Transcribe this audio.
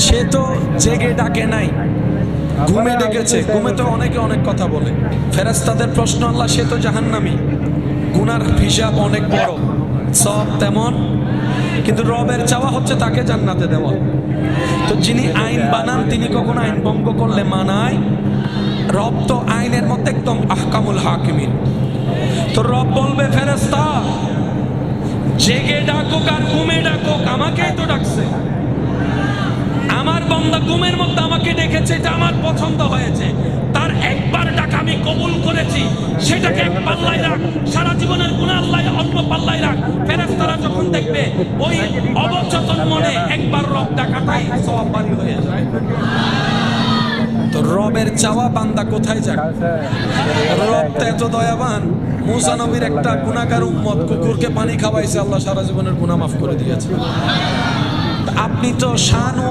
সে তো জেগে ডাকে নাই, ঘুমে ডেকেছে। ঘুমে তো অনেকে অনেক কথা বলে। ফেরেশতাদের প্রশ্ন, আল্লাহ সে তো জাহান্নামী, গুনার হিসাব অনেক বড়, সব তেমন, কিন্তু রবের চাওয়া হচ্ছে তাকে জান্নাতে দেওয়া। তো যিনি আইন বানান তিনি কখনো আইন ভঙ্গ করলে মানায়? রব তো আইনের মধ্যে একদম আহকামুল হাকিমিন। তো রব বলবে ফেরেশতা জেগে ডাকুক আর ঘুমে ডাকুক, আমাকেই তো ডাকছে। আমার বান্দা ঘুমের মধ্যে আমাকে ডেকেছে, এটা আমার পছন্দ হয়েছে, তার একবার ডাক আমি কবুল করেছি, সেটাকে এক পাল্লায় রাখ, সারা জীবনের গুনাহ আল্লাহ অন্য পাল্লায় রাখ। ফেরেশতারা যখন দেখবে ওই অবচেতন মনে একবার রব ডাকাটাই সওয়াব বাড়ি হয়ে যায়। তো রবের চাওয়া বান্দা কোথায় যাক? রব তো এত দয়াবান, মুসা নবীর একটা গুনাহগার উম্মত কুকুরকে পানি খাওয়াইছে, আল্লাহ সারা জীবনের গুনাহ মাফ করে দিয়েছে। আপনি তো শান